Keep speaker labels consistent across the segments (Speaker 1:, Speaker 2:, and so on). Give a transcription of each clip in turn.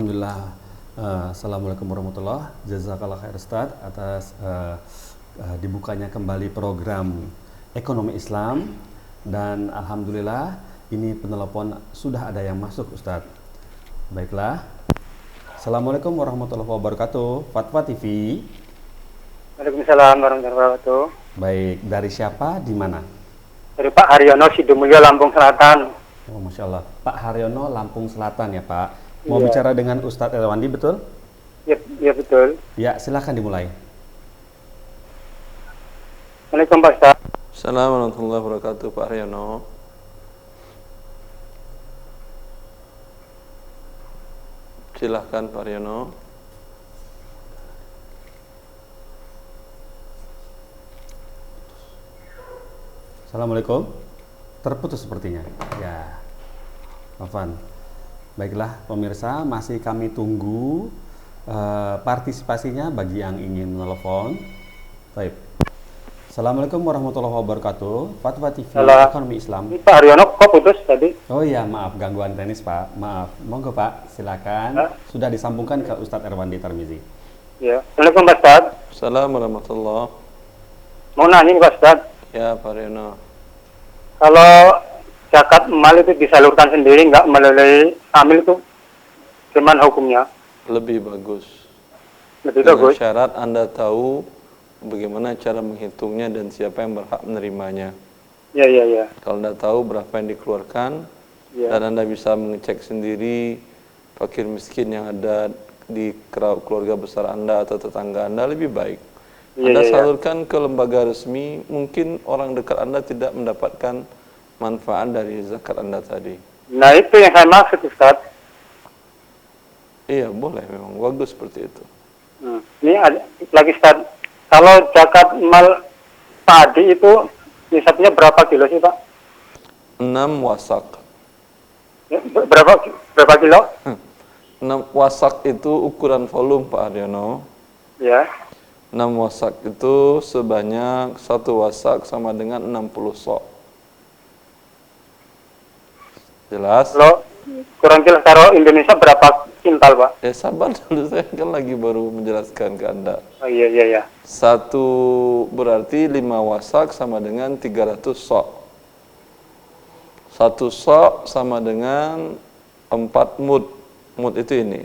Speaker 1: Alhamdulillah. Assalamualaikum warahmatullahi wabarakatuh. Jazakallah khair Ustaz atas dibukanya kembali program Ekonomi Islam, dan alhamdulillah ini penelepon sudah ada yang masuk Ustaz. Baiklah. Assalamualaikum warahmatullahi wabarakatuh. Fatwa TV.
Speaker 2: Waalaikumsalam warahmatullahi wabarakatuh.
Speaker 1: Baik, dari siapa, di mana?
Speaker 2: Dari Pak Haryono, Sidumulyo, Lampung Selatan.
Speaker 1: Oh, Masya Allah. Pak Haryono, Lampung Selatan ya Pak. Mau
Speaker 2: Iya.
Speaker 1: bicara dengan Ustadz Erwandi, betul?
Speaker 2: Ya betul.
Speaker 1: Ya, silakan dimulai.
Speaker 2: Assalamualaikum Pak Ustaz.
Speaker 3: Assalamualaikum warahmatullahi wabarakatuh, Pak Haryono. Silahkan Pak Haryono.
Speaker 1: Assalamualaikum. Terputus sepertinya. Ya. Afwan. Baiklah pemirsa, masih kami tunggu partisipasinya bagi yang ingin menelpon. Baik. Assalamualaikum warahmatullahi wabarakatuh. Fatwa TV Ekonomi Islam.
Speaker 2: Ini Pak Haryono kok putus tadi?
Speaker 1: Oh iya, maaf gangguan teknis Pak. Maaf. Monggo Pak, silakan. Sudah disambungkan ke Ustadz Erwandi Tarmizi.
Speaker 2: Ya. Assalamualaikum Pak Ustaz.
Speaker 3: Assalamualaikum warahmatullahi.
Speaker 2: Mau nanya nih Pak Ustaz.
Speaker 3: Ya Pak Haryono.
Speaker 2: Kalau zakat mal itu disalurkan sendiri nggak melalui amil itu gimana hukumnya?
Speaker 3: Lebih bagus.
Speaker 2: Lebih
Speaker 3: Dengan
Speaker 2: bagus.
Speaker 3: syarat Anda tahu bagaimana cara menghitungnya dan siapa yang berhak menerimanya.
Speaker 2: Ya.
Speaker 3: Kalau Anda tahu berapa yang dikeluarkan,
Speaker 2: Ya.
Speaker 3: dan Anda bisa mengecek sendiri fakir miskin yang ada di keluarga besar Anda atau tetangga Anda, lebih baik. Anda salurkan ke lembaga resmi, mungkin orang dekat Anda tidak mendapatkan manfaat dari zakat Anda tadi.
Speaker 2: Nah itu yang saya maksud Ustaz.
Speaker 3: Iya, boleh, memang bagus seperti itu.
Speaker 2: Ini ada, lagi Ustaz. Kalau zakat mal padi itu nisabnya berapa kilo sih Pak?
Speaker 3: 6 wasak.
Speaker 2: Ya, berapa kilo?
Speaker 3: 6 wasak itu ukuran volume Pak Haryono.
Speaker 2: Ya.
Speaker 3: 6 wasak itu sebanyak 1 wasak sama dengan 60 sok. Jelas?
Speaker 2: Kalau kurang jelas, taruh Indonesia berapa kintal Pak?
Speaker 3: Ya sabar dulu, saya kan lagi baru menjelaskan ke Anda.
Speaker 2: Oh iya.
Speaker 3: 1 berarti 5 wasak sama dengan 300 sok. 1 sok sama dengan 4 mud. Mud itu ini.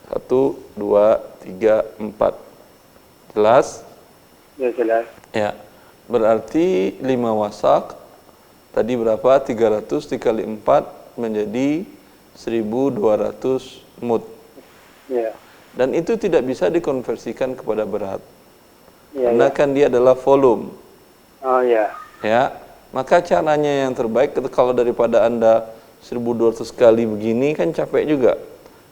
Speaker 3: 1, 2, 3, 4. Jelas?
Speaker 2: Ya jelas.
Speaker 3: Ya. Berarti 5 wasak. Tadi berapa? 300 dikali 4 menjadi 1200 mud.
Speaker 2: Ya.
Speaker 3: Dan itu tidak bisa dikonversikan kepada berat.
Speaker 2: Ya.
Speaker 3: Karena kan dia adalah volume.
Speaker 2: Oh ya.
Speaker 3: Ya. Maka caranya yang terbaik kalau daripada Anda 1200 kali begini kan capek juga.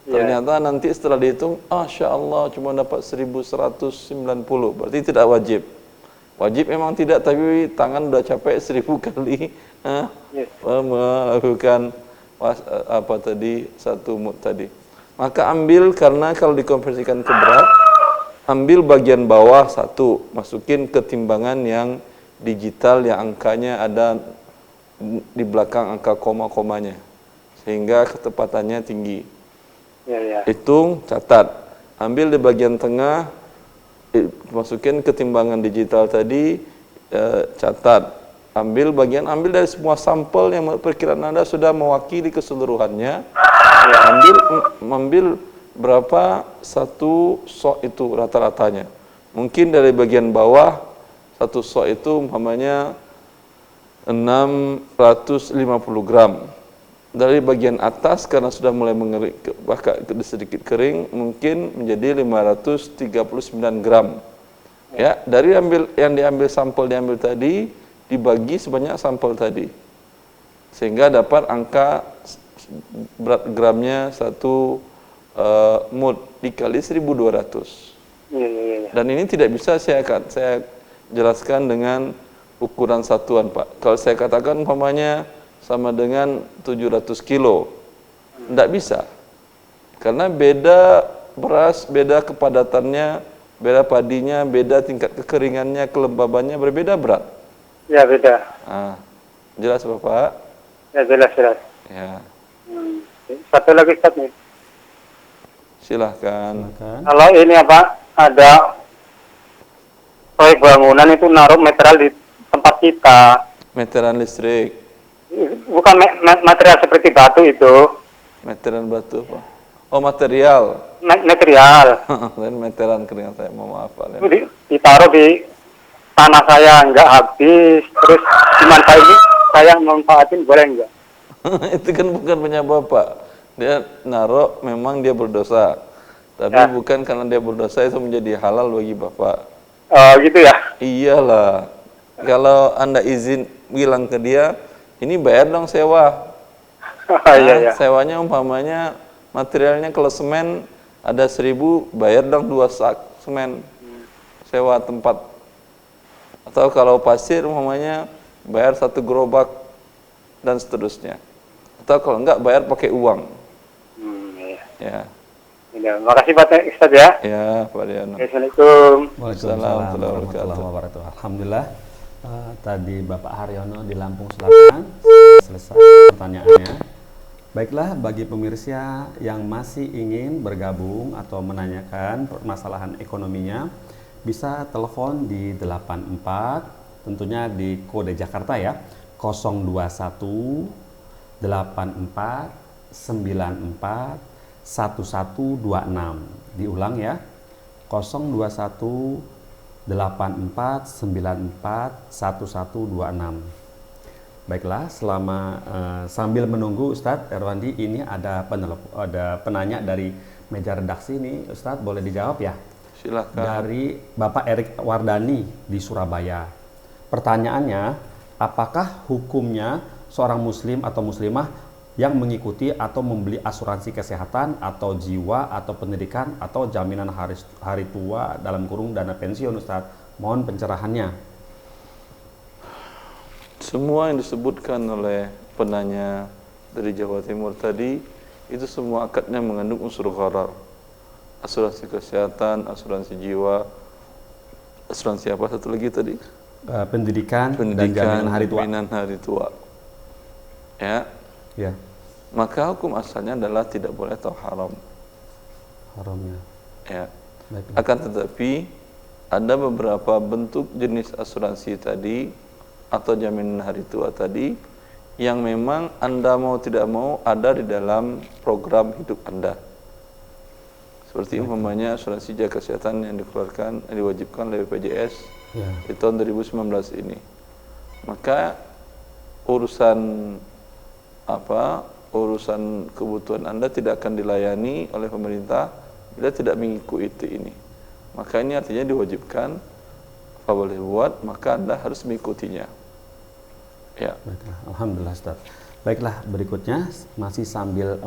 Speaker 3: Ternyata nanti setelah dihitung, Masya Allah cuma dapat 1190. Berarti tidak wajib. Wajib memang tidak, tapi tangan udah capek 1000 kali melakukan satu mud tadi. Maka ambil, karena kalau dikonversikan ke berat, ambil bagian bawah 1, masukin ke timbangan yang digital yang angkanya ada di belakang angka koma-komanya, sehingga ketepatannya tinggi.
Speaker 2: Ya.
Speaker 3: Hitung, catat. Ambil di bagian tengah, masukin ke timbangan digital tadi, catat. Ambil dari semua sampel yang perkiraan Anda sudah mewakili keseluruhannya. Ambil berapa 1 sok itu rata-ratanya. Mungkin dari bagian bawah 1 sok itu umpamanya 650 gram. Dari bagian atas karena sudah mulai mengering, bahkan sedikit kering, mungkin menjadi 539 gram. Ya, dari yang diambil sampel tadi dibagi sebanyak sampel tadi. Sehingga dapat angka berat gramnya 1 mud dikali 1200.
Speaker 2: Ya.
Speaker 3: Dan ini tidak bisa saya jelaskan dengan ukuran satuan, Pak. Kalau saya katakan umpamanya sama dengan 700 kilo, tidak bisa. Karena beda beras, beda kepadatannya, beda padinya, beda tingkat kekeringannya, kelembabannya, berbeda berat.
Speaker 2: Ya beda.
Speaker 3: Jelas Bapak?
Speaker 2: Ya jelas.
Speaker 3: Ya.
Speaker 2: Satu lagi Ustaz nih.
Speaker 3: Silahkan.
Speaker 1: Silakan.
Speaker 2: Kalau ini apa, ada proyek bangunan itu naruh material di tempat kita,
Speaker 3: Meteran listrik,
Speaker 2: bukan material seperti batu itu,
Speaker 3: meteran batu apa? Oh, material.
Speaker 2: material
Speaker 3: Dan meteran keringat saya, mau maaf Pak.
Speaker 2: itu ditaruh di tanah saya nggak habis, terus dimanfaatin, saya manfaatin boleh nggak?
Speaker 3: Itu kan bukan punya Bapak. Dia naruh, memang dia berdosa. Tapi
Speaker 2: Ya.
Speaker 3: bukan karena dia berdosa itu menjadi halal bagi Bapak.
Speaker 2: Gitu ya.
Speaker 3: Iyalah. Kalau Anda izin bilang ke dia, ini bayar dong sewa.
Speaker 2: Iya, iya.
Speaker 3: Sewanya umpamanya materialnya kalau semen ada 1.000, bayar dong 2 sak semen. Sewa tempat. Atau kalau pasir umpamanya bayar 1 gerobak dan seterusnya. Atau kalau enggak bayar pakai uang.
Speaker 2: Iya.
Speaker 3: Ya.
Speaker 2: Ya, makasih Pak Ustaz ya.
Speaker 3: Ya, Pak Diano.
Speaker 2: Assalamualaikum.
Speaker 1: Waalaikumsalam
Speaker 3: Assalamualaikum
Speaker 1: warahmatullahi wabarakatuh. Alhamdulillah, tadi Bapak Haryono di Lampung Selatan selesai pertanyaannya. Baiklah, bagi pemirsa yang masih ingin bergabung atau menanyakan permasalahan ekonominya, bisa telepon di 84, tentunya di kode Jakarta ya, 021 84 94 1126. Diulang ya, 021 84 94 1126. Baiklah, selama sambil menunggu Ustadz Erwandi, ini ada penanya dari meja redaksi ini, Ustadz boleh dijawab ya?
Speaker 3: Silakan.
Speaker 1: Dari Bapak Erik Wardani di Surabaya. Pertanyaannya, apakah hukumnya seorang muslim atau muslimah yang mengikuti atau membeli asuransi kesehatan atau jiwa atau pendidikan atau jaminan hari tua dalam kurung dana pensiun, Ustadz? Mohon pencerahannya.
Speaker 3: Semua yang disebutkan oleh penanya dari Jawa Timur tadi, itu semua akadnya mengandung unsur gharar. Asuransi kesehatan, asuransi jiwa, asuransi apa satu lagi tadi?
Speaker 1: Pendidikan dan jaminan hari tua.
Speaker 3: Jaminan hari tua. Ya.
Speaker 1: Ya,
Speaker 3: Maka hukum asalnya adalah tidak boleh atau haram.
Speaker 1: haramnya.
Speaker 3: Ya.
Speaker 1: Baiklah.
Speaker 3: Akan tetapi ada beberapa bentuk jenis asuransi tadi atau jaminan hari tua tadi yang memang Anda mau tidak mau ada di dalam program hidup Anda. Seperti umpamanya asuransi jaga kesehatan yang dikeluarkan, yang diwajibkan oleh BPJS
Speaker 1: Ya.
Speaker 3: di tahun 2019 ini. Maka urusan kebutuhan Anda tidak akan dilayani oleh pemerintah bila tidak mengikuti ini. Maka ini artinya diwajibkan, apa boleh buat, maka Anda harus mengikutinya. Ya.
Speaker 1: Baiklah, alhamdulillah Ustaz. Baiklah, berikutnya masih sambil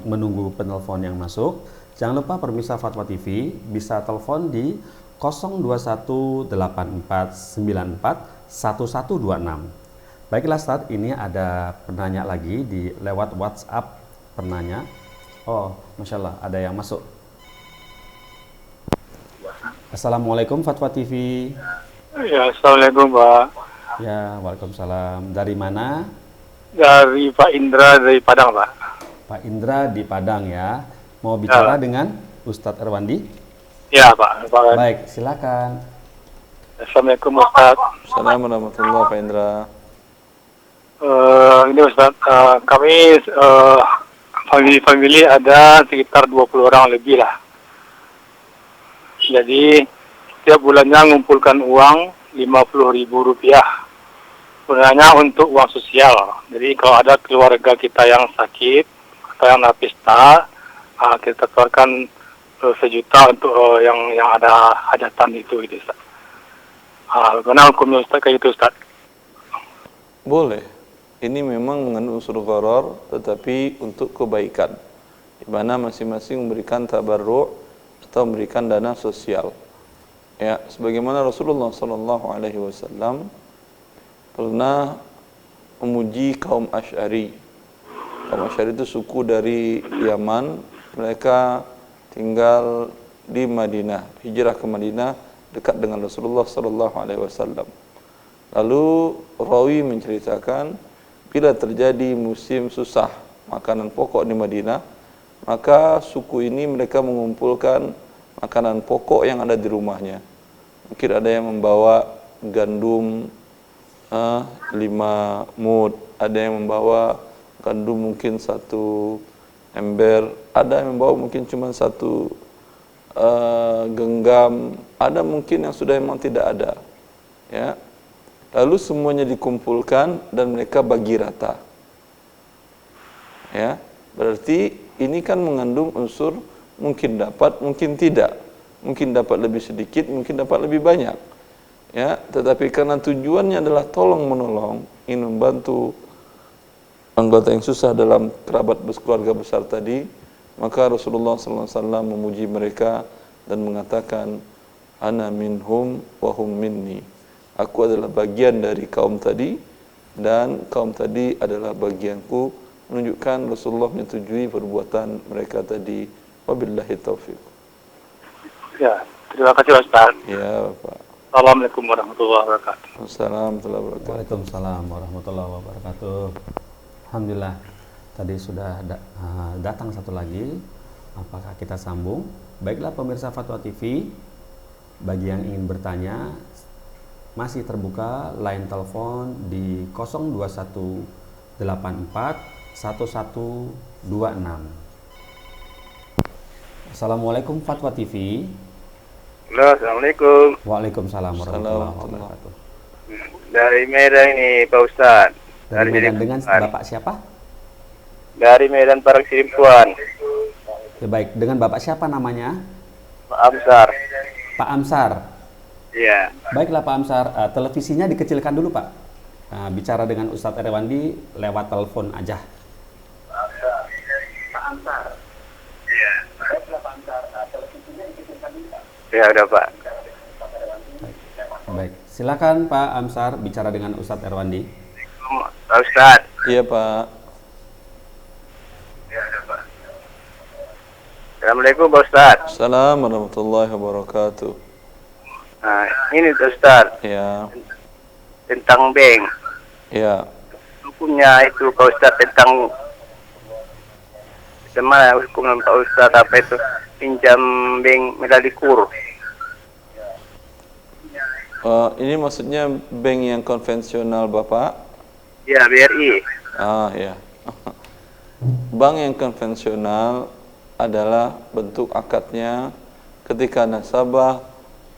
Speaker 1: menunggu penelpon yang masuk. Jangan lupa pemirsa Fatwa TV bisa telepon di 02184941126. Baiklah Ustaz, ini ada penanya lagi di lewat WhatsApp penanya. Oh, Masya Allah, ada yang masuk. Assalamualaikum Fatwa TV.
Speaker 2: Ya, assalamualaikum Pak.
Speaker 1: Ya, waalaikumsalam. Dari mana?
Speaker 2: Dari Pak Indra dari Padang Pak.
Speaker 1: Pak Indra di Padang ya. Mau bicara dengan Ustadz Erwandi?
Speaker 2: Ya Pak.
Speaker 1: Baik, silakan.
Speaker 2: Assalamualaikum Ustaz.
Speaker 3: Assalamualaikum warahmatullahi wabarakatuh, Pak Indra.
Speaker 2: Ini Ustaz, kami family ada sekitar 20 orang lebih lah. Jadi setiap bulannya ngumpulkan uang 50.000 rupiah. Sebenarnya untuk uang sosial. Jadi kalau ada keluarga kita yang sakit atau yang napista, kita keluarkan 1 juta untuk yang ada hajatan itu, gitu Ustaz. Bagaimana hukumnya Ustaz kayak gitu Ustaz?
Speaker 3: Boleh. Ini memang mengandung unsur gharar, tetapi untuk kebaikan. Di mana masing-masing memberikan tabarru' atau memberikan dana sosial. Ya, sebagaimana Rasulullah SAW pernah memuji kaum Asy'ari. Kaum Asy'ari itu suku dari Yaman. Mereka tinggal di Madinah, hijrah ke Madinah dekat dengan Rasulullah SAW. Lalu rawi menceritakan bila terjadi musim susah, makanan pokok di Madinah, maka suku ini mereka mengumpulkan makanan pokok yang ada di rumahnya. Mungkin ada yang membawa gandum 5 mud, ada yang membawa gandum mungkin 1 ember, ada yang membawa mungkin cuma 1 genggam, ada mungkin yang sudah memang tidak ada. Ya. Lalu semuanya dikumpulkan dan mereka bagi rata. Ya, berarti ini kan mengandung unsur mungkin dapat, mungkin tidak. Mungkin dapat lebih sedikit, mungkin dapat lebih banyak. Ya, tetapi karena tujuannya adalah tolong menolong, ingin membantu anggota yang susah dalam kerabat keluarga besar tadi, maka Rasulullah SAW memuji mereka dan mengatakan, ana minhum wa hum minni. Aku adalah bagian dari kaum tadi dan kaum tadi adalah bagianku, menunjukkan Rasulullah menyetujui perbuatan mereka tadi. Wabillahi taufiq.
Speaker 2: Ya, terima kasih Ustaz.
Speaker 3: Ya, Pak.
Speaker 2: Assalamualaikum warahmatullahi wabarakatuh.
Speaker 3: Assalamualaikum warahmatullahi wabarakatuh.
Speaker 1: Waalaikumsalam warahmatullahi wabarakatuh. Alhamdulillah, tadi sudah datang satu lagi. Apakah kita sambung? Baiklah pemirsa Fatwa TV, bagi yang ingin bertanya, masih terbuka line telepon di 02184 1126. Assalamualaikum Fatwa TV.
Speaker 2: Halo, Assalamualaikum.
Speaker 1: Waalaikumsalam warahmatullahi wabarakatuh.
Speaker 2: Dari Medan ini Pak Ustaz.
Speaker 1: Dari Medan, dengan Bapak siapa?
Speaker 2: Dari Medan Parang Sirimpuan.
Speaker 1: Ya, baik, dengan Bapak siapa namanya?
Speaker 2: Pak Amsar.
Speaker 1: Pak Amsar.
Speaker 2: Iya.
Speaker 1: Baiklah Pak Amsar, televisinya dikecilkan dulu Pak. Bicara dengan Ustadz Erwandi lewat telepon aja.
Speaker 2: Pak Amsar. Iya. Baiklah Pak Amsar, televisinya dikecilkan dulu Pak. Ya udah Pak.
Speaker 1: Baik, silakan Pak Amsar bicara dengan Ustadz Erwandi.
Speaker 2: Pak Ustaz.
Speaker 3: Iya, Pak.
Speaker 2: Ya udah Pak. Assalamualaikum Pak Ustaz.
Speaker 3: Assalamualaikum warahmatullahi wabarakatuh.
Speaker 2: Nah, ini Ustaz
Speaker 3: Ya,
Speaker 2: tentang bank.
Speaker 3: ya.
Speaker 2: Hukumnya itu Pak Ustaz tentang gimana hukum Pak Ustaz apa itu pinjam bank melalui kur.
Speaker 3: Ini maksudnya bank yang konvensional, Bapak?
Speaker 2: Ya, BRI.
Speaker 3: Ya. Bank yang konvensional adalah bentuk akadnya ketika nasabah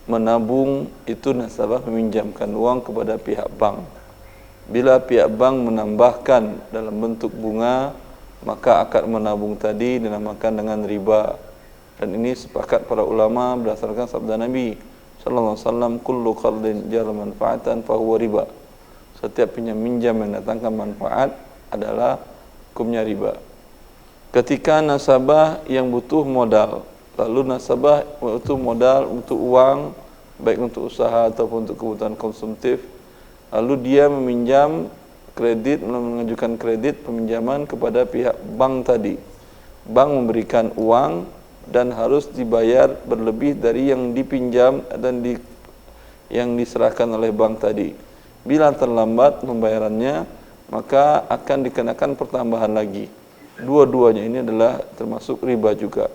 Speaker 3: menabung, itu nasabah meminjamkan uang kepada pihak bank. Bila pihak bank menambahkan dalam bentuk bunga, maka akad menabung tadi dinamakan dengan riba. Dan ini sepakat para ulama berdasarkan sabda Nabi sallallahu alaihi wasallam, kullu qardin jar manfaatan fahuwa riba. Setiap pinjam minjam yang mendatangkan manfaat adalah hukumnya riba. Ketika nasabah yang butuh modal, lalu nasabah butuh modal untuk uang, baik untuk usaha ataupun untuk kebutuhan konsumtif, lalu dia meminjam kredit, mengajukan kredit peminjaman kepada pihak bank tadi. Bank memberikan uang dan harus dibayar berlebih dari yang dipinjam dan yang diserahkan oleh bank tadi. Bila terlambat pembayarannya, maka akan dikenakan pertambahan lagi. Dua-duanya ini adalah termasuk riba juga.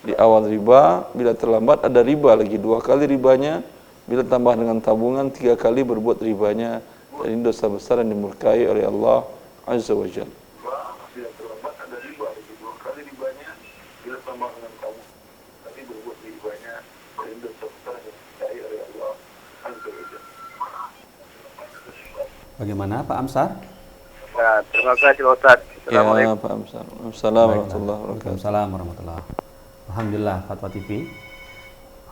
Speaker 3: Di awal riba, bila terlambat ada riba lagi, 2 kali ribanya, bila tambah dengan tabungan 3 kali berbuat ribanya. Dan ini dosa besar yang dimurkai oleh Allah Azza wa Jalla.
Speaker 2: Bila terlambat ada riba lagi 2 kali ribanya, bila tambah dengan tabungan tapi berbuat ribanya, dan dosa besar yang dimurkai oleh Allah Azza wa Jalla.
Speaker 1: Bagaimana Pak Amsar?
Speaker 2: Nah, terima kasih Pak Ustaz.
Speaker 3: Ya,
Speaker 2: Assalamualaikum.
Speaker 3: Pak Amsar. Assalamualaikum warahmatullahi wabarakatuh.
Speaker 1: Waalaikumsalam warahmatullahi. Alhamdulillah Fatwa TV.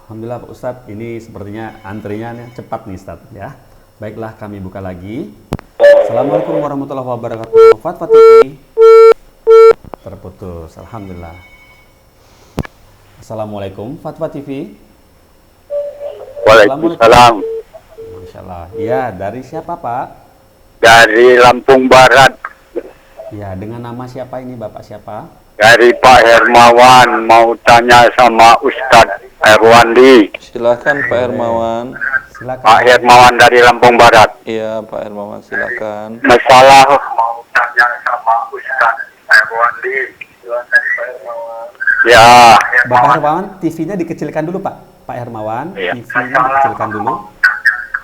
Speaker 1: Alhamdulillah Pak Ustadz, ini sepertinya antrinya cepat nih Ustadz ya. Baiklah, kami buka lagi. Assalamualaikum warahmatullahi wabarakatuh. Fatwa TV. Terputus. Alhamdulillah. Assalamualaikum Fatwa TV.
Speaker 2: Waalaikumsalam.
Speaker 1: Masya Allah. Ya, dari siapa Pak?
Speaker 2: Dari Lampung Barat,
Speaker 1: Ya, dengan nama siapa ini Bapak siapa?
Speaker 2: dari Pak Hermawan, mau tanya sama Ustadz Erwandi.
Speaker 3: Silakan Pak Hermawan.
Speaker 1: Silakan.
Speaker 2: Pak Hermawan dari Lampung Barat.
Speaker 3: Iya, Pak Hermawan silakan.
Speaker 2: Masalah mau tanya sama Ustadz Ya.
Speaker 1: Bapak Hermawan, TV-nya dikecilkan dulu, Pak. Pak Hermawan,
Speaker 2: Iya.
Speaker 1: TV-nya dikecilkan dulu.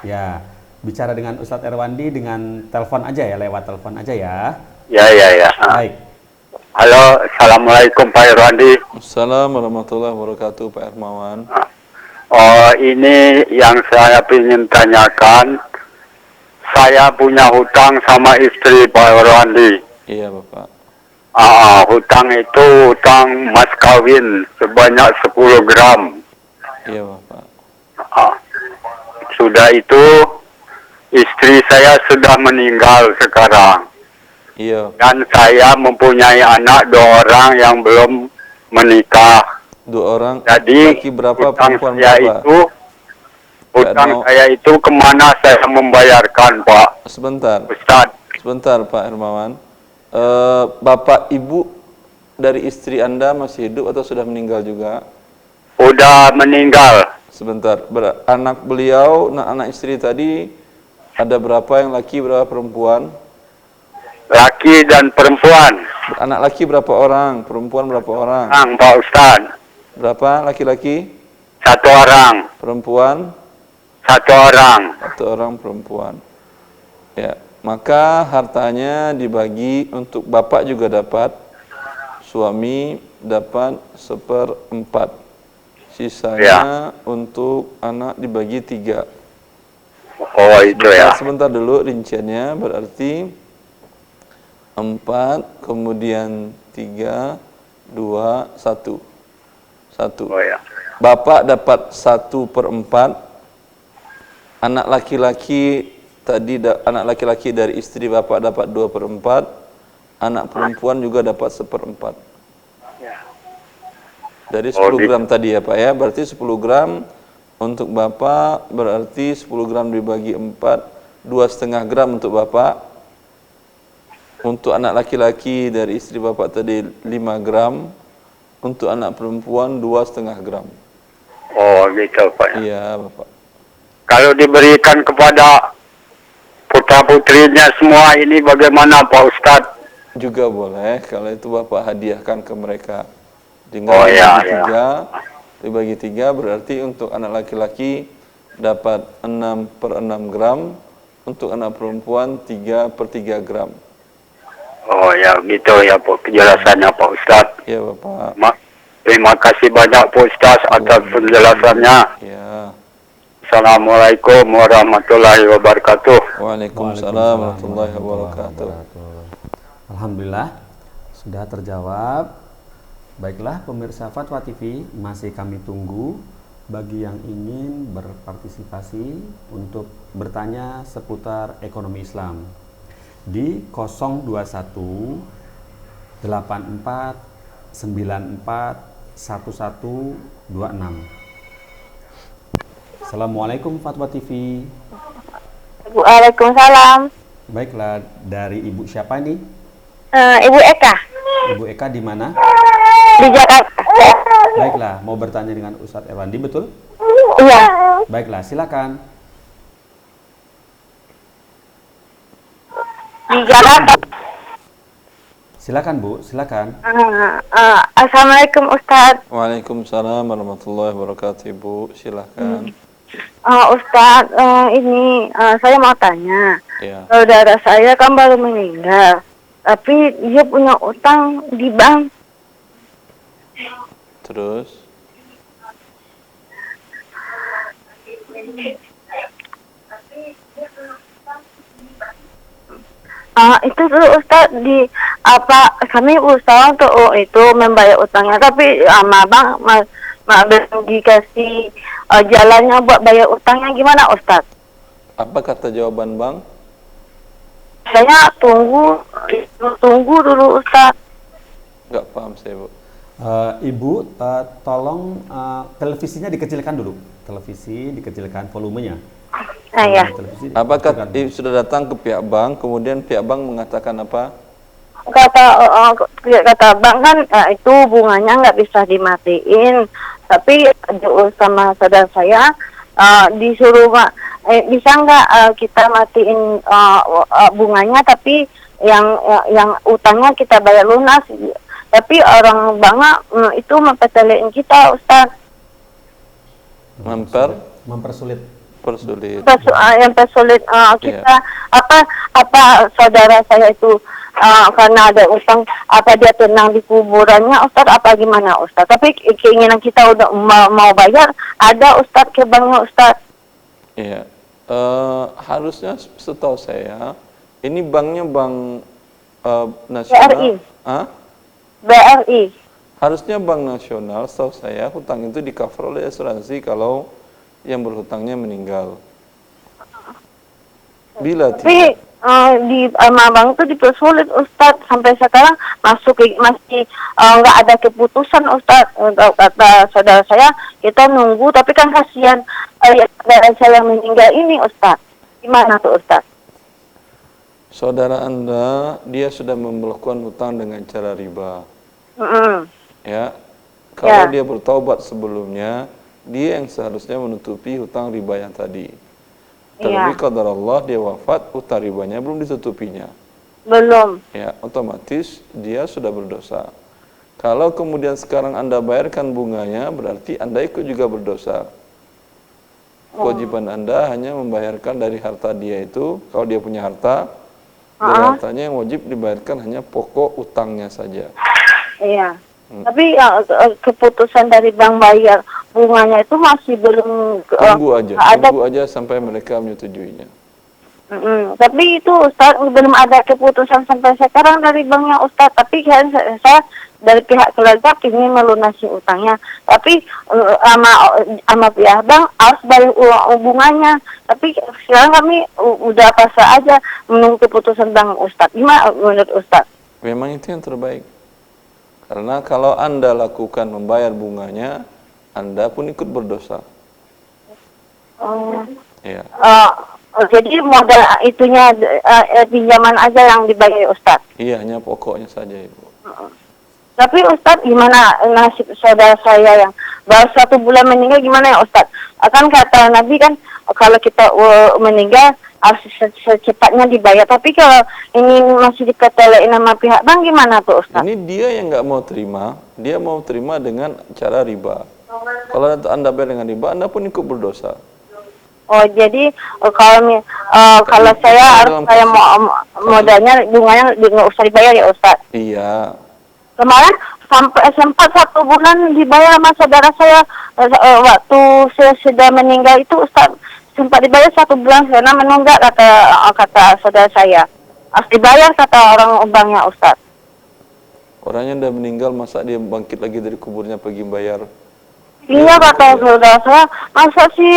Speaker 1: Ya, bicara dengan Ustadz Erwandi dengan telepon aja ya, lewat telepon aja ya.
Speaker 2: Ya.
Speaker 1: Baik.
Speaker 2: Halo, assalamualaikum Pak Irwandi.
Speaker 3: Assalamualaikum warahmatullahi wabarakatuh, Pak Hermawan.
Speaker 2: Oh, ini yang saya ingin tanyakan. Saya punya hutang sama istri Pak Irwandi.
Speaker 3: Iya, Bapak.
Speaker 2: Hutang itu hutang mas kawin sebanyak 10 gram.
Speaker 3: Iya, Bapak.
Speaker 2: Sudah itu istri saya sudah meninggal sekarang.
Speaker 3: Iya,
Speaker 2: Dan saya mempunyai anak 2 orang yang belum menikah.
Speaker 3: 2 orang.
Speaker 2: Jadi
Speaker 3: Laki berapa,
Speaker 2: hutang
Speaker 3: perempuan
Speaker 2: saya
Speaker 3: berapa?
Speaker 2: itu hutang saya itu kemana saya membayarkan, Pak
Speaker 3: Sebentar,
Speaker 2: Ustadz?
Speaker 3: sebentar, Pak Hermawan. Bapak Ibu dari istri Anda masih hidup atau sudah meninggal juga?
Speaker 2: Udah meninggal.
Speaker 3: Sebentar, anak beliau, anak istri tadi ada berapa yang laki, berapa perempuan?
Speaker 2: Laki dan perempuan.
Speaker 3: Anak laki berapa orang, perempuan berapa orang?
Speaker 2: Pak Ustadz.
Speaker 3: Berapa laki-laki?
Speaker 2: 1 orang.
Speaker 3: Perempuan?
Speaker 2: 1 orang.
Speaker 3: 1 orang perempuan. Ya, maka hartanya dibagi untuk bapak juga dapat, suami dapat 1/4. Sisanya untuk anak dibagi 3.
Speaker 2: Oh, itu ya.
Speaker 3: Sebentar dulu rinciannya, berarti 4, kemudian 3, 2, 1. 1.
Speaker 2: Oh ya.
Speaker 3: Bapak dapat 1/4. Anak laki-laki tadi, anak laki-laki dari istri bapak dapat 2/4. Anak perempuan juga dapat 1/4. Dari 10 gram tadi ya Pak ya. Berarti 10 gram untuk bapak, berarti 10 gram dibagi 4, 2,5 gram untuk bapak. Untuk anak laki-laki dari istri bapak tadi 5 gram. Untuk anak perempuan 2,5 gram.
Speaker 2: Oh, gitu Pak.
Speaker 3: Iya Bapak.
Speaker 2: Kalau diberikan kepada putra-putrinya semua ini bagaimana Pak Ustadz?
Speaker 3: Juga boleh, kalau itu bapak hadiahkan ke mereka. Dengan dibagi 3 berarti untuk anak laki-laki dapat 6/6 gram. Untuk anak perempuan 3/3 gram.
Speaker 2: Oh ya, gitu ya Pak, penjelasannya Pak Ustadz.
Speaker 3: Iya Bapak.
Speaker 2: Terima kasih banyak Pak Ustadz atas penjelasannya.
Speaker 3: Ya.
Speaker 2: Assalamualaikum warahmatullahi wabarakatuh.
Speaker 3: Waalaikumsalam warahmatullahi wabarakatuh.
Speaker 1: Alhamdulillah sudah terjawab. Baiklah pemirsa Fatwa TV, masih kami tunggu bagi yang ingin berpartisipasi untuk bertanya seputar ekonomi Islam di 021 84 94 1126. Assalamualaikum Fatwa TV.
Speaker 4: Waalaikumsalam.
Speaker 1: Baiklah, dari Ibu siapa ini?
Speaker 4: Ibu Eka.
Speaker 1: Ibu Eka di mana?
Speaker 4: Di Jakarta.
Speaker 1: Baiklah, mau bertanya dengan Ustadz Erwandi, betul?
Speaker 4: Iya.
Speaker 1: Baiklah, silakan.
Speaker 4: Di Jakarta.
Speaker 1: Silakan Bu, silakan.
Speaker 4: Assalamualaikum Ustadz.
Speaker 3: Waalaikumsalam warahmatullahi wabarakatuh Ibu, silahkan.
Speaker 4: Ustadz, ini saya mau tanya.
Speaker 3: Ya.
Speaker 4: Saudara saya kan baru meninggal, tapi dia punya utang di bank.
Speaker 3: Terus?
Speaker 4: Itu tuh Ustadz kami berusaha untuk itu membayar utangnya, tapi sama bang belum dikasih jalannya buat bayar utangnya, gimana Ustadz?
Speaker 3: Apa kata jawaban Bang?
Speaker 4: Saya tunggu dulu Ustadz.
Speaker 3: Nggak paham saya Bu.
Speaker 1: Ibu, tolong televisinya dikecilkan dulu. Televisi dikecilkan volumenya.
Speaker 4: Ya.
Speaker 3: Apakah sudah datang ke pihak bank, kemudian pihak bank mengatakan apa?
Speaker 4: Kata bang kan itu bunganya nggak bisa dimatiin, tapi sama saudara saya disuruh bisa nggak kita matiin bunganya, tapi yang utangnya kita bayar lunas. Tapi orang banknya itu mempetelein kita, Ustaz.
Speaker 1: Mempersulit.
Speaker 4: Yang persulit kita. Apa saudara saya itu karena ada utang, apa dia tenang di kuburannya, Ustaz, apa gimana, Ustaz? Tapi keinginan kita udah mau bayar, ada, Ustaz, ke banknya, Ustaz.
Speaker 3: Iya, harusnya setahu saya ini banknya bank nasional.
Speaker 4: BRI.
Speaker 3: Hah?
Speaker 4: BRI.
Speaker 3: Harusnya bank nasional, setahu saya hutang itu di cover oleh asuransi kalau yang berhutangnya meninggal. Bila
Speaker 4: Tapi
Speaker 3: tidak,
Speaker 4: di bank itu dipersulit, Ustadz, sampai sekarang masih nggak ada keputusan, Ustadz. Kata saudara saya, kita nunggu, tapi kan kasihan saudara saya yang meninggal ini, Ustadz. Gimana tuh, Ustadz?
Speaker 3: saudara Anda dia sudah melakukan hutang dengan cara riba. Ya, kalau dia bertaubat sebelumnya, dia yang seharusnya menutupi hutang riba yang tadi. Tapi qadar Allah dia wafat, hutang ribanya belum ditutupinya.
Speaker 4: Belum.
Speaker 3: Ya, otomatis dia sudah berdosa. Kalau kemudian sekarang Anda bayarkan bunganya, berarti Anda ikut juga berdosa. Kewajiban Anda hanya membayarkan dari harta dia itu, kalau dia punya harta, dari hartanya yang wajib dibayarkan hanya pokok utangnya saja.
Speaker 4: Iya. Tapi keputusan dari bank bayar bunganya itu masih belum
Speaker 3: Tunggu aja sampai mereka menyetujuinya.
Speaker 4: Tapi itu, Ustaz, belum ada keputusan sampai sekarang dari banknya, Ustaz. Tapi kan saya dari pihak keluarga ingin melunasi utangnya. Tapi sama pihak bank harus bayar bunganya. Tapi sekarang kami udah pasrah aja menunggu keputusan bank, Ustaz. Gimana menurut Ustaz?
Speaker 3: Memang itu yang terbaik. Karena kalau Anda lakukan membayar bunganya, Anda pun ikut berdosa. Ya.
Speaker 4: Jadi modal itunya pinjaman aja yang dibayar, Ustaz?
Speaker 3: Iya, hanya pokoknya saja, Ibu.
Speaker 4: Tapi Ustaz, gimana nasib saudara saya yang baru 1 bulan meninggal, gimana ya, Ustaz? Akan kata Nabi kan, kalau kita meninggal harus secepatnya dibayar. Tapi kalau ini masih diketelein sama pihak bank, gimana tuh, Ustaz?
Speaker 3: Ini dia yang nggak mau terima, dia mau terima dengan cara riba. Kalau Anda bayar dengan riba, Anda pun ikut berdosa.
Speaker 4: Oh, jadi kalau saya harus modalnya bunganya nggak usah dibayar ya, Ustaz?
Speaker 3: Iya.
Speaker 4: Kemarin sempat 1 bulan dibayar sama saudara saya waktu saya sudah meninggal itu, Ustaz, sempat dibayar 1 bulan karena menunggak, kata saudara saya. Harus dibayar, kata orang banknya, Ustaz.
Speaker 3: Orangnya udah meninggal, masa dia bangkit lagi dari kuburnya pergi bayar?
Speaker 4: Iya, kata saudara saya, masa sih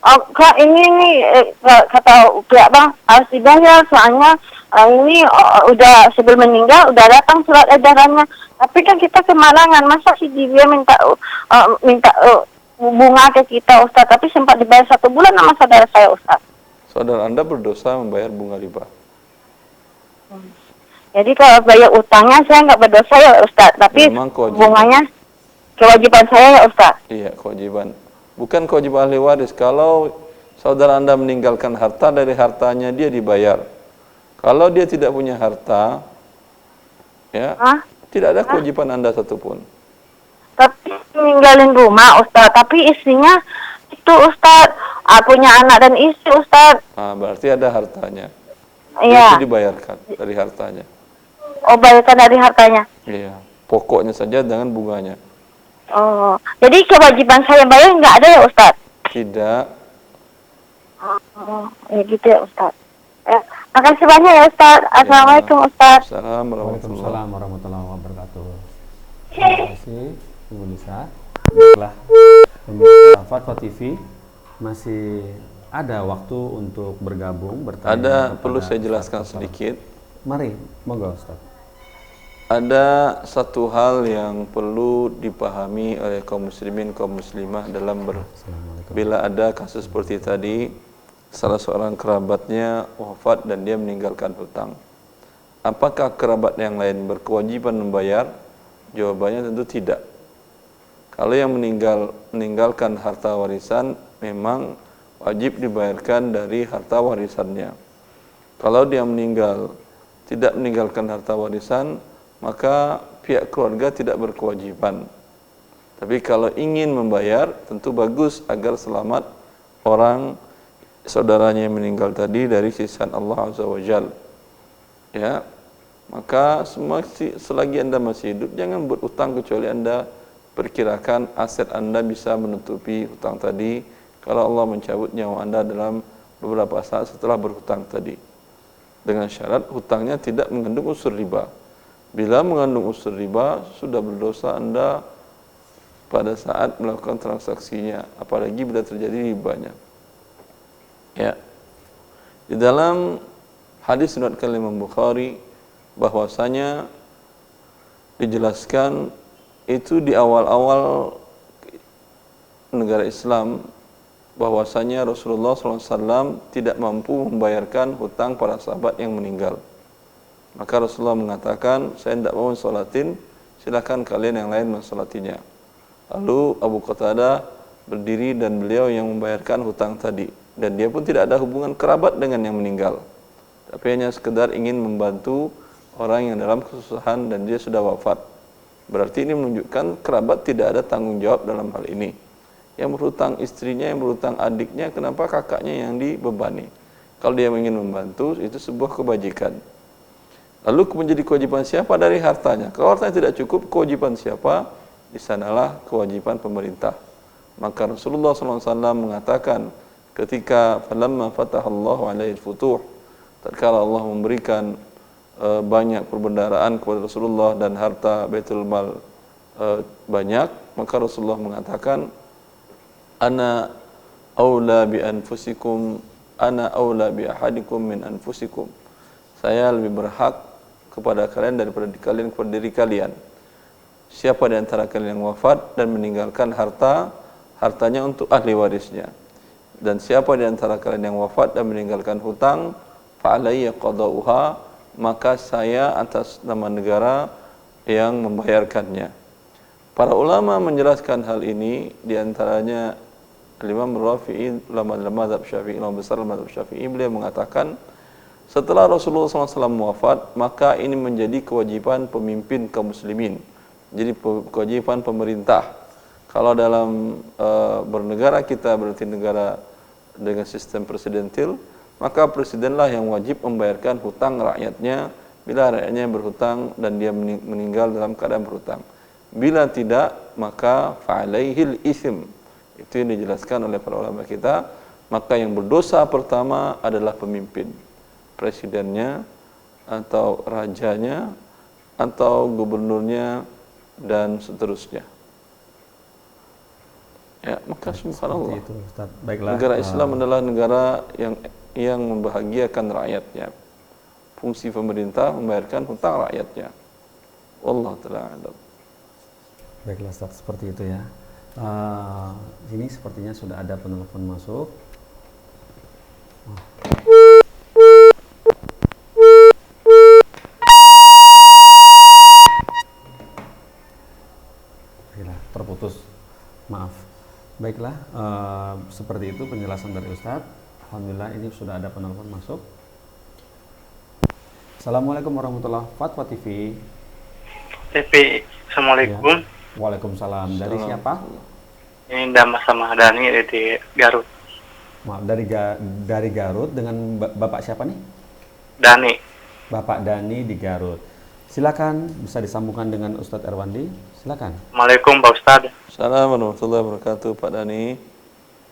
Speaker 4: Kak, ini kata pihak bang harus dibayar, soalnya ini udah sebelum meninggal udah datang surat edarannya. Tapi kan kita kemalangan, masa sih dia minta bunga ke kita, Ustaz, tapi sempat dibayar 1 bulan sama saudara saya, Ustaz.
Speaker 3: Saudara Anda berdosa membayar bunga riba.
Speaker 4: Jadi kalau bayar utangnya saya nggak berdosa ya, Ustaz, tapi bunganya kewajiban saya ya, Ustaz.
Speaker 3: Iya, kewajiban. Bukan kewajiban ahli waris. Kalau saudara Anda meninggalkan harta, dari hartanya dia dibayar. Kalau dia tidak punya harta, ya, tidak ada kewajiban Anda satupun.
Speaker 4: Tapi ninggalin rumah, Ustaz, tapi istrinya itu, Ustaz, punya anak dan istri, Ustaz.
Speaker 3: Berarti ada hartanya.
Speaker 4: Iya.
Speaker 3: Itu dibayarkan dari hartanya.
Speaker 4: Oh, bayarkan dari hartanya.
Speaker 3: Iya, pokoknya saja dengan bunganya.
Speaker 4: Oh, jadi kewajiban saya bayar nggak ada ya, Ustaz?
Speaker 3: Tidak.
Speaker 4: Ya gitu ya, Ustaz. Makasih banyak ya, Ustaz. Assalamualaikum, Ustaz.
Speaker 1: Waalaikumsalam warahmatullahi wabarakatuh. Terima kasih, Ibu Nisa. Baiklah, pemirsa Fatwa TV, masih ada waktu untuk bergabung, bertanya.
Speaker 3: Ada, perlu saya jelaskan sedikit.
Speaker 1: Mari, monggo, Ustaz.
Speaker 3: Ada satu hal yang perlu dipahami oleh kaum muslimin, kaum muslimah dalam bila ada kasus seperti tadi, salah seorang kerabatnya wafat dan dia meninggalkan hutang. Apakah kerabat yang lain berkewajiban membayar? Jawabannya tentu tidak. Kalau yang meninggalkan harta warisan, memang wajib dibayarkan dari harta warisannya. Kalau dia meninggal tidak meninggalkan harta warisan, maka pihak keluarga tidak berkewajiban. Tapi kalau ingin membayar, tentu bagus agar selamat orang saudaranya yang meninggal tadi dari siksaan Allah Azza wa Jalla. Ya, maka selagi Anda masih hidup, jangan berutang kecuali Anda perkirakan aset Anda bisa menutupi hutang tadi. Kalau Allah mencabut nyawa Anda dalam beberapa saat setelah berhutang tadi, dengan syarat hutangnya tidak mengandung unsur riba. Bila mengandung unsur riba, sudah berdosa Anda pada saat melakukan transaksinya, apalagi bila terjadi ribanya. Ya. Di dalam hadis diriwayatkan Imam Bukhari bahwasanya dijelaskan itu di awal-awal negara Islam bahwasanya Rasulullah SAW tidak mampu membayarkan hutang para sahabat yang meninggal. Maka Rasulullah mengatakan, saya tidak mau mensolatin, silakan kalian yang lain mensolatinya. Lalu Abu Qatadah berdiri dan beliau yang membayarkan hutang tadi. Dan dia pun tidak ada hubungan kerabat dengan yang meninggal, tapi hanya sekedar ingin membantu orang yang dalam kesusahan dan dia sudah wafat. Berarti ini menunjukkan kerabat tidak ada tanggung jawab dalam hal ini. Yang berhutang istrinya, yang berhutang adiknya, kenapa kakaknya yang dibebani? Kalau dia ingin membantu, itu sebuah kebajikan. Lalu menjadi kewajiban siapa dari hartanya? Kalau hartanya tidak cukup, kewajiban siapa? Di sanalah kewajiban pemerintah. Maka Rasulullah SAW mengatakan ketika falamma fatahallahu alaihi futuh, tatkala Allah memberikan banyak perbendaharaan kepada Rasulullah dan harta Baitul Mal banyak, maka Rasulullah mengatakan, ana aula bi anfusikum, ana aula bi ahadikum min anfusikum. Saya lebih berhak kepada kalian daripada kalian kepada diri kalian. Siapa di antara kalian yang wafat dan meninggalkan hartanya untuk ahli warisnya. Dan siapa di antara kalian yang wafat dan meninggalkan hutang, fa alayya qada'uha, maka saya atas nama negara yang membayarkannya. Para ulama menjelaskan hal ini, di antaranya Imam Rafi'i, ulama mazhab Syafi'i, ulama besar mazhab Syafi'i, beliau mengatakan setelah Rasulullah SAW wafat, maka ini menjadi kewajiban pemimpin kaum muslimin, jadi kewajiban pemerintah. Kalau dalam bernegara kita berarti negara dengan sistem presidentil, maka presidenlah yang wajib membayarkan hutang rakyatnya bila rakyatnya berhutang dan dia meninggal dalam keadaan berhutang. Bila tidak, maka fa'alaihil ism. Itu yang dijelaskan oleh para ulama kita. Maka yang berdosa pertama adalah pemimpin, presidennya atau rajanya atau gubernurnya dan seterusnya. Ya, maka subhanallah.
Speaker 1: Itu, Ustaz. Baiklah.
Speaker 3: Negara Islam adalah negara yang membahagiakan rakyatnya. Fungsi pemerintah membayarkan hutang rakyatnya. Wallahu ta'ala a'lam.
Speaker 1: Baiklah Ustaz, seperti itu ya. Ini sepertinya sudah ada penelpon masuk. Baiklah, terputus. Maaf. Baiklah, seperti itu penjelasan dari Ustadz. Alhamdulillah ini sudah ada penelpon masuk. Assalamualaikum warahmatullahi wabarakatuh. Fatwa TV.
Speaker 2: Assalamualaikum.
Speaker 1: Ya. Waalaikumsalam. Dari siapa?
Speaker 2: Ini Damas sama Dani dari Garut.
Speaker 1: Maaf, dari Garut. Dengan Bapak siapa nih?
Speaker 2: Dani.
Speaker 1: Bapak Dani di Garut. Silakan, bisa disambungkan dengan Ustadz Erwandi. Silakan.
Speaker 2: Assalamualaikum Pak Ustadz.
Speaker 3: Assalamualaikum warahmatullahi wabarakatuh, Pak Dani.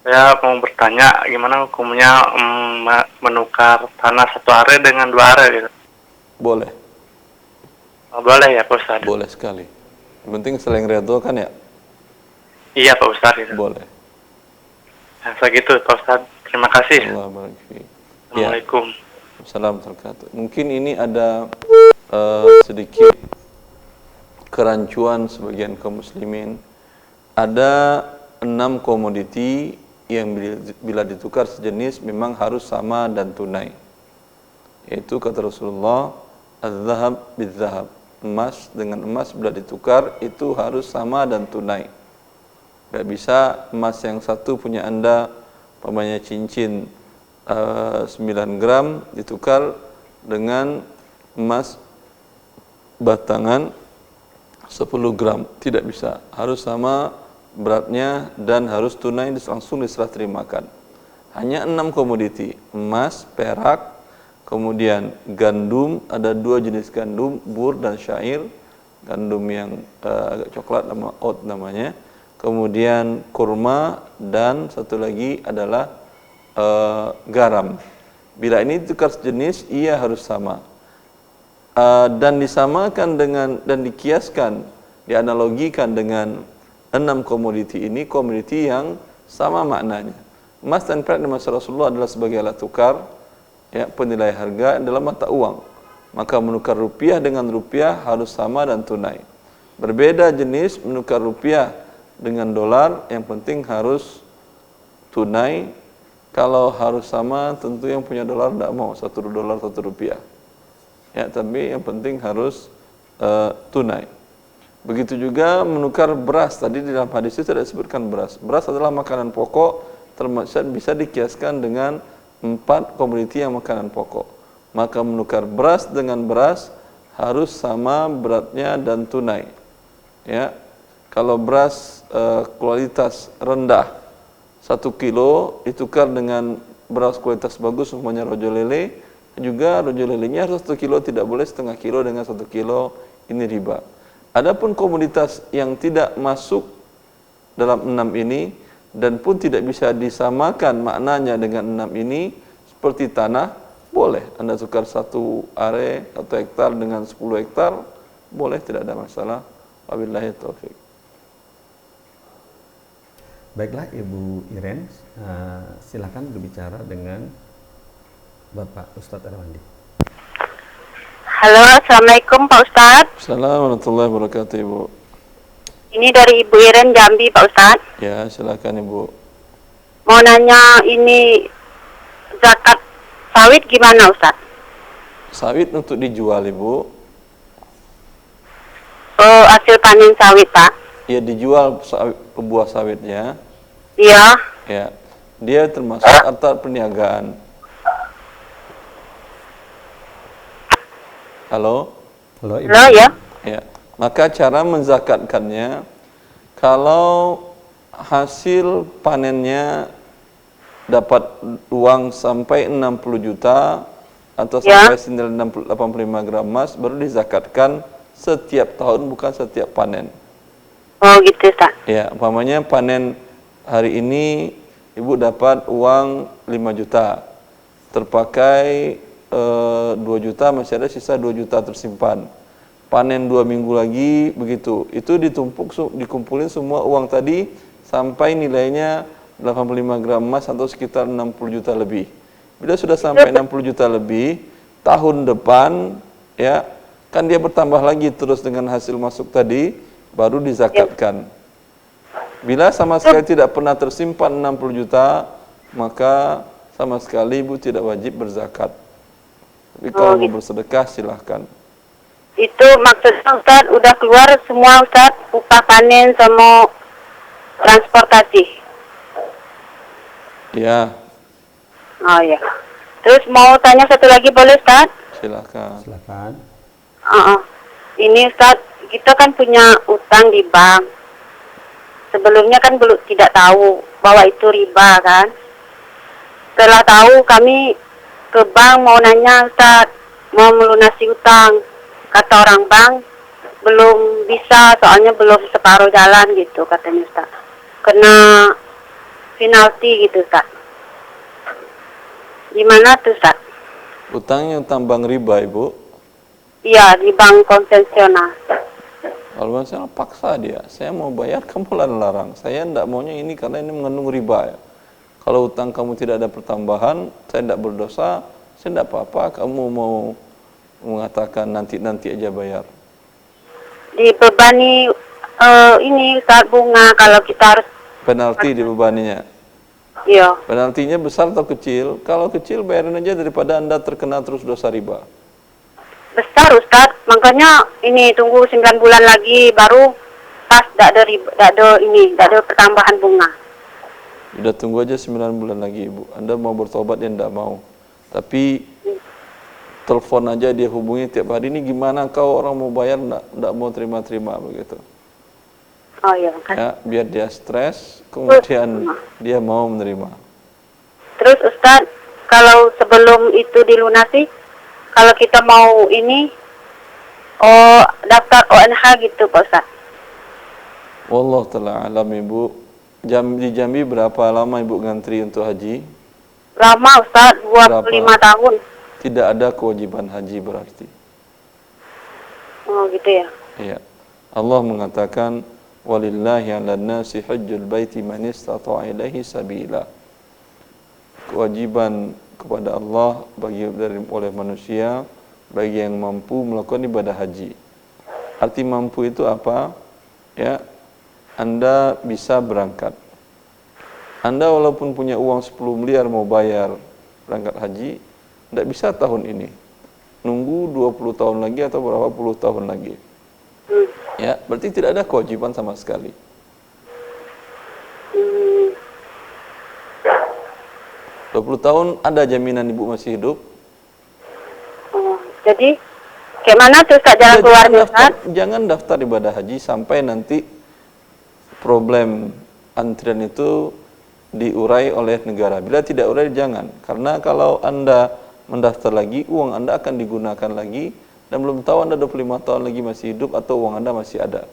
Speaker 2: Saya mau bertanya gimana hukumnya menukar tanah 1 are dengan 2 are gitu.
Speaker 3: Boleh.
Speaker 2: Boleh ya Pak Ustadz?
Speaker 3: Boleh sekali. Yang penting saling redho kan ya?
Speaker 2: Iya Pak Ustadz gitu.
Speaker 3: Boleh.
Speaker 2: Nah, segitu Pak Ustadz. Terima kasih.
Speaker 3: Allah barik fiik.
Speaker 2: Assalamualaikum.
Speaker 3: Assalamualaikum warahmatullahi wabarakatuh. Mungkin ini ada sedikit kerancuan sebagian kaum muslimin. Ada 6 komoditi yang bila ditukar sejenis memang harus sama dan tunai. Yaitu kata Rasulullah, az-zahab biz-zahab. Emas dengan emas bila ditukar itu harus sama dan tunai. Gak bisa emas yang satu punya Anda umpamanya cincin 9 gram ditukar dengan emas batangan 10 gram. Tidak bisa, harus sama beratnya dan harus tunai langsung diserah terimakan. Hanya 6 komoditi, emas, perak, kemudian gandum, ada 2 jenis gandum, bur dan syair. Gandum yang agak coklat nama oat namanya. Kemudian kurma dan satu lagi adalah garam. Bila ini tukar jenis, ia harus sama. Dan disamakan dengan dan dikiaskan, dianalogikan dengan 6 komoditi ini, komoditi yang sama maknanya. Emas dan perak di masa Rasulullah adalah sebagai alat tukar, ya, penilai harga dalam mata uang. Maka menukar rupiah dengan rupiah harus sama dan tunai. Berbeda jenis menukar rupiah dengan dolar, yang penting harus tunai. Kalau harus sama, tentu yang punya dolar tidak mau, 1 dolar 1 rupiah. Ya, tapi yang penting harus tunai. Begitu juga menukar beras. Tadi di dalam hadis itu tidak disebutkan beras. Beras adalah makanan pokok, bisa dikiaskan dengan 4 komoditi yang makanan pokok. Maka menukar beras dengan beras harus sama beratnya dan tunai. Ya, kalau beras kualitas rendah 1 kilo ditukar dengan beras kualitas bagus, umpamanya rojo lele, juga rojo lelenya harus 1 kilo, tidak boleh setengah kilo dengan 1 kilo, ini riba. Adapun komoditas yang tidak masuk dalam 6 ini dan pun tidak bisa disamakan maknanya dengan 6 ini, seperti tanah, boleh Anda tukar 1 are atau hektar dengan 10 hektar, boleh, tidak ada masalah. Wabillahi taufik.
Speaker 1: Baiklah Ibu Iren, silakan berbicara dengan Bapak Ustadz Erwandi.
Speaker 4: Halo, Assalamualaikum Pak Ustadz.
Speaker 3: Assalamualaikum warahmatullahi wabarakatuh, Ibu.
Speaker 4: Ini dari Ibu Iren Jambi Pak Ustadz.
Speaker 3: Ya, silakan Ibu.
Speaker 4: Mau nanya ini zakat sawit gimana Ustadz?
Speaker 3: Sawit untuk dijual, Ibu.
Speaker 4: Oh, hasil panen sawit Pak.
Speaker 3: Ya, dijual buah sawitnya.
Speaker 4: Iya.
Speaker 3: Ya, dia termasuk harta perniagaan. Halo?
Speaker 1: Halo Ibu.
Speaker 4: Halo ya.
Speaker 3: Ya, maka cara menzakatkannya, kalau hasil panennya dapat uang sampai 60 juta atau sampai senilai 85 gram emas, baru dizakatkan setiap tahun, bukan setiap panen.
Speaker 4: Oh gitu Ustaz.
Speaker 3: Ya, umpamanya panen hari ini Ibu dapat uang 5 juta, terpakai 2 juta, masih ada sisa 2 juta tersimpan. Panen 2 minggu lagi, begitu. Itu dikumpulin semua uang tadi sampai nilainya 85 gram emas atau sekitar 60 juta lebih. Bila sudah sampai 60 juta lebih, tahun depan ya kan dia bertambah lagi terus dengan hasil masuk tadi, baru dizakatkan. Bila sama sekali tidak pernah tersimpan 60 juta, maka sama sekali Ibu tidak wajib berzakat. Tapi kalau mau bersedekah silahkan.
Speaker 4: Itu maksudnya Ustaz udah keluar semua Ustaz, upah panen sama transportasi.
Speaker 3: Ya.
Speaker 4: Oh ya. Terus mau tanya satu lagi boleh Ustaz?
Speaker 3: Silahkan.
Speaker 1: Silakan.
Speaker 4: Ini Ustaz, kita kan punya utang di bank. Sebelumnya kan belum tidak tahu bahwa itu riba kan. Setelah tahu kami ke bank mau nanya Ustaz, mau melunasi utang. Kata orang bank belum bisa, soalnya belum separuh jalan gitu katanya Ustaz. Kena penalti gitu Ustaz. Gimana tuh Ustaz?
Speaker 3: Utangnya utang bank riba, Ibu?
Speaker 4: Iya, di bank konvensional.
Speaker 3: Kalau misalnya paksa dia, saya mau bayar, kamu larang. Saya tidak maunya ini karena ini mengandung riba ya. Kalau utang kamu tidak ada pertambahan, saya tidak berdosa, saya tidak apa-apa, kamu mau mengatakan nanti aja bayar.
Speaker 4: Dibebani ini Ustaz bunga kalau kita harus
Speaker 3: Penalti dibebaninya.
Speaker 4: iya.
Speaker 3: Penaltinya besar atau kecil? Kalau kecil bayarin aja daripada Anda terkena terus dosa riba.
Speaker 4: Besar Ustaz, makanya ini tunggu 9 bulan lagi baru pas tidak ada pertambahan bunga.
Speaker 3: Udah tunggu aja 9 bulan lagi Ibu. Anda mau bertobat dia tidak mau. Tapi telepon aja dia hubungi tiap hari, ini gimana kau orang mau bayar enggak mau terima-terima begitu.
Speaker 4: Oh iya, makasih.
Speaker 3: Ya, biar dia stres, kemudian dia mau menerima.
Speaker 4: Terus Ustadz, kalau sebelum itu dilunasi, kalau kita mau ini, daftar ONH gitu Pak Ustadz.
Speaker 3: Wallahu ta'ala alam Ibu. Di Jambi berapa lama Ibu ngantri untuk haji?
Speaker 4: Lama Ustadz, 25 tahun.
Speaker 3: Tidak ada kewajiban haji berarti.
Speaker 4: Oh gitu ya.
Speaker 3: Iya. Allah mengatakan walillahi 'alan nasi hajjul baiti man istata'a ilaihi sabila. Kewajiban kepada Allah oleh manusia bagi yang mampu melakukan ibadah haji. Arti mampu itu apa? Ya, Anda bisa berangkat. Anda walaupun punya uang 10 miliar mau bayar berangkat haji, tidak bisa tahun ini. Nunggu 20 tahun lagi atau berapa puluh tahun lagi. Ya, berarti tidak ada kewajiban sama sekali. 20 tahun ada jaminan Ibu masih hidup?
Speaker 4: Oh, jadi kayak mana tuh Ustadz jalan keluarnya Ustadz?
Speaker 3: Jangan daftar ibadah haji sampai nanti problem antrian itu diurai oleh negara. Bila tidak urai jangan. Karena kalau Anda mendaftar lagi, uang Anda akan digunakan lagi dan belum tahu Anda 25 tahun lagi masih hidup atau uang Anda masih ada.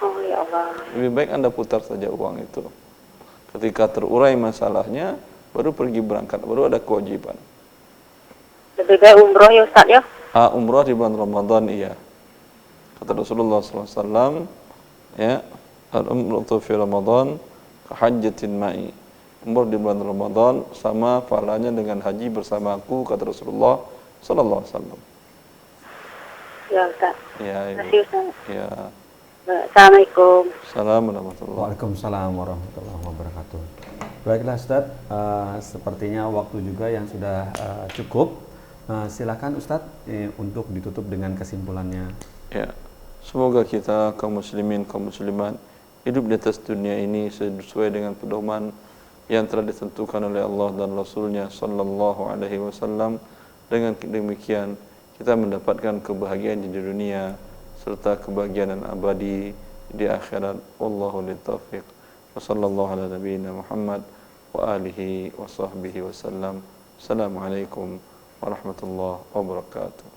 Speaker 4: Oh ya Allah.
Speaker 3: Lebih baik Anda putar saja uang itu. Ketika terurai masalahnya, baru pergi berangkat, baru ada kewajiban.
Speaker 4: Lebih baik umroh ya Ustadz ya?
Speaker 3: Umrah di bulan Ramadan, iya. Kata Rasulullah SAW, ya, al-umratu fi Ramadan kahajjatin ma'i. Umrah di bulan Ramadan sama pahalanya dengan haji bersama aku, kata Rasulullah SAW.
Speaker 4: Ya Ustadz.
Speaker 3: Ya,
Speaker 4: Terima kasih Ustadz.
Speaker 3: ya.
Speaker 4: Assalamualaikum.
Speaker 3: Assalamualaikum warahmatullahi
Speaker 1: Waalaikumsalam warahmatullahi wabarakatuh. Baiklah Ustadz, sepertinya waktu juga yang sudah cukup. Silakan Ustadz untuk ditutup dengan kesimpulannya.
Speaker 3: Ya, semoga kita kaum muslimin, kaum muslimat hidup di atas dunia ini sesuai dengan pedoman yang telah ditentukan oleh Allah dan Rasulnya Sallallahu Alaihi Wasallam. Dengan demikian kita mendapatkan kebahagiaan di dunia serta kebahagiaan abadi di akhirat. Wallahu litaufiq. Wassallallahu ala nabiyyina Muhammad wa alihi wa sahbihi wasallam. Assalamualaikum warahmatullahi wabarakatuh.